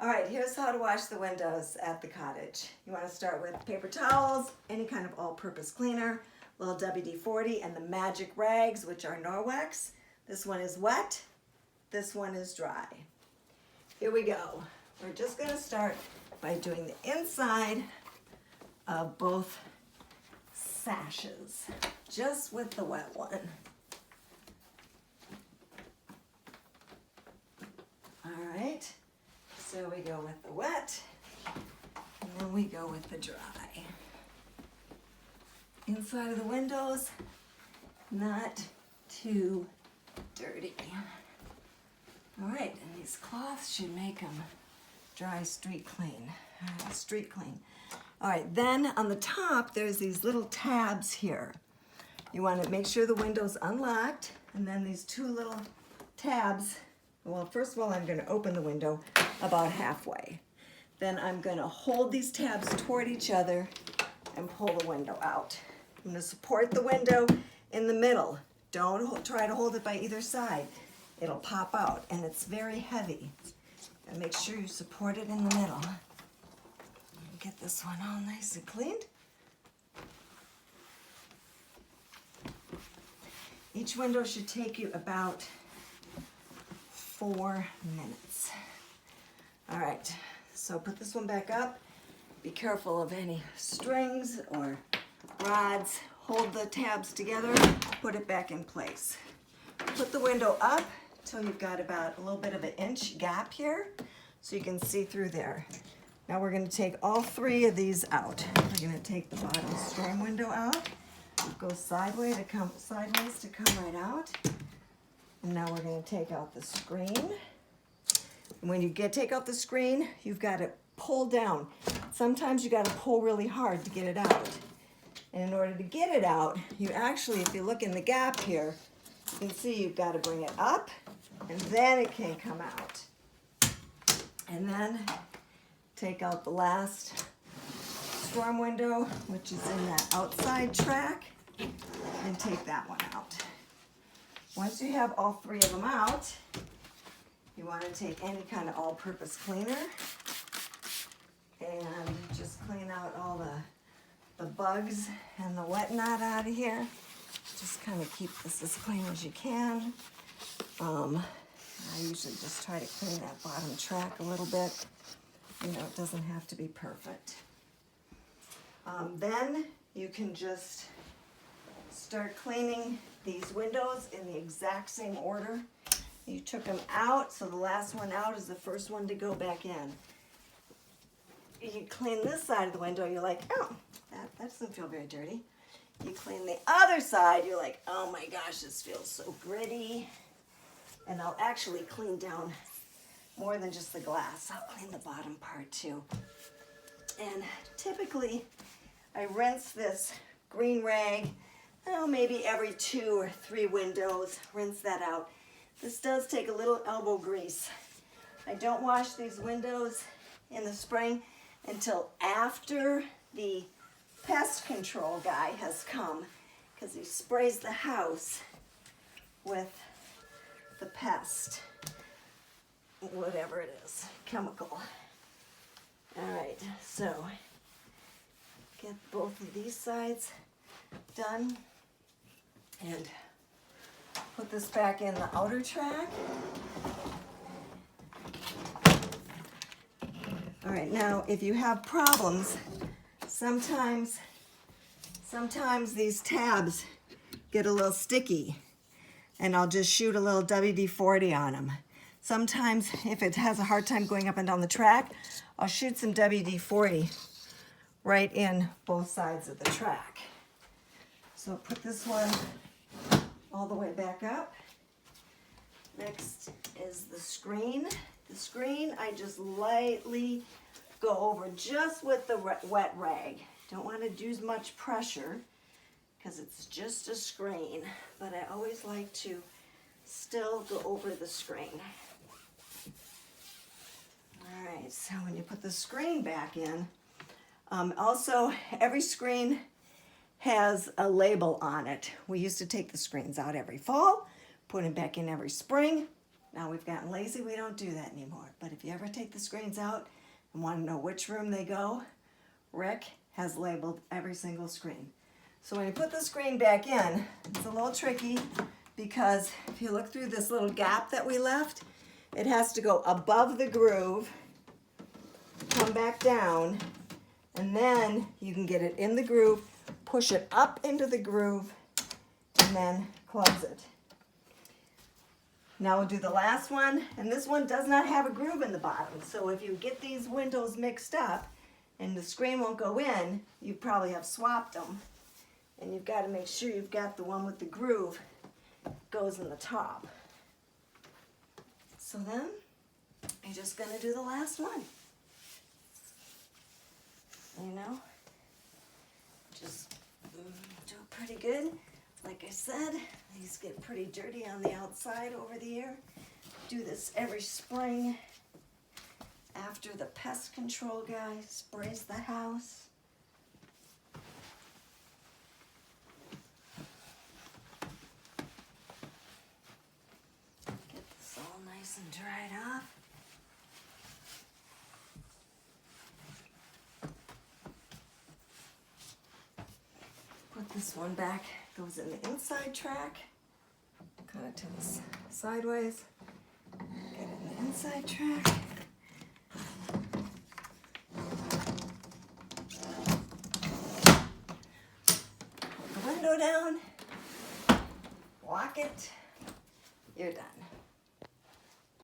All right, here's how to wash the windows at the cottage. You want to start with paper towels, any kind of all-purpose cleaner, little WD-40, and the magic rags, which are Norwex. This one is wet, this one is dry. Here we go. We're just going to start by doing the inside of both sashes, just with the wet one. All right, so we go with the wet, and then we go with the dry. Inside of the windows, not too dirty. All right, and these cloths should make them dry street clean. All right, then on the top, there's these little tabs here. You want to make sure the window's unlocked, and then these two little tabs. Well, first of all, I'm going to open the window about halfway. Then I'm going to hold these tabs toward each other and pull the window out. I'm going to support the window in the middle. Don't try to hold it by either side. It'll pop out, and it's very heavy. And make sure you support it in the middle. Get this one all nice and cleaned. Each window should take you about 4 minutes. All right, so put this one back up. Be careful of any strings or rods. Hold the tabs together, put it back in place. Put the window up till you've got about a little bit of an inch gap here so you can see through there. Now we're going to take all 3 of these out. We're going to take the bottom storm window out, go sideways to come right out. And now we're going to take out the screen. And when you take out the screen, you've got to pull down. Sometimes you got to pull really hard to get it out. And in order to get it out, you actually, if you look in the gap here, you can see you've got to bring it up, and then it can come out. And then take out the last storm window, which is in that outside track, and take that one out. Once you have all 3 of them out, you want to take any kind of all-purpose cleaner and just clean out all the bugs and the whatnot out of here. Just kind of keep this as clean as you can. I usually just try to clean that bottom track a little bit. You know, it doesn't have to be perfect. Then you can just start cleaning these windows in the exact same order. You took them out, so the last one out is the first one to go back in. You clean this side of the window, you're like, oh, that doesn't feel very dirty. You clean the other side, you're like, oh my gosh, this feels so gritty. And I'll actually clean down more than just the glass. I'll clean the bottom part too. And typically, I rinse this green rag, maybe every 2 or 3 windows, rinse that out. This does take a little elbow grease. I don't wash these windows in the spring until after the pest control guy has come, because he sprays the house with the pest, whatever it is, chemical. All right, so get both of these sides done and put this back in the outer track. All right, now if you have problems, sometimes these tabs get a little sticky, and I'll just shoot a little WD-40 on them. Sometimes if it has a hard time going up and down the track, I'll shoot some WD-40 right in both sides of the track. So put this one all the way back up. Next is the screen. The screen, I just lightly go over just with the wet rag. Don't want to use much pressure because it's just a screen, but I always like to still go over the screen. All right, so when you put the screen back in, also every screen has a label on it. We used to take the screens out every fall, put them back in every spring. Now we've gotten lazy, we don't do that anymore. But if you ever take the screens out and want to know which room they go, Rick has labeled every single screen. So when you put the screen back in, it's a little tricky because if you look through this little gap that we left, it has to go above the groove, come back down, and then you can get it in the groove, push it up into the groove, and then close it. Now we'll do the last one, and this one does not have a groove in the bottom. So if you get these windows mixed up and the screen won't go in, you probably have swapped them. And you've got to make sure you've got the one with the groove goes in the top. So then, you're just going to do the last one. You know, just do it pretty good. Like I said, these get pretty dirty on the outside over the year. Do this every spring after the pest control guy sprays the house. Get this all nice and dried off. Put this one back, goes in the inside track. Kind of tilts sideways. Get it in the inside track. Put the window down. Lock it. You're done.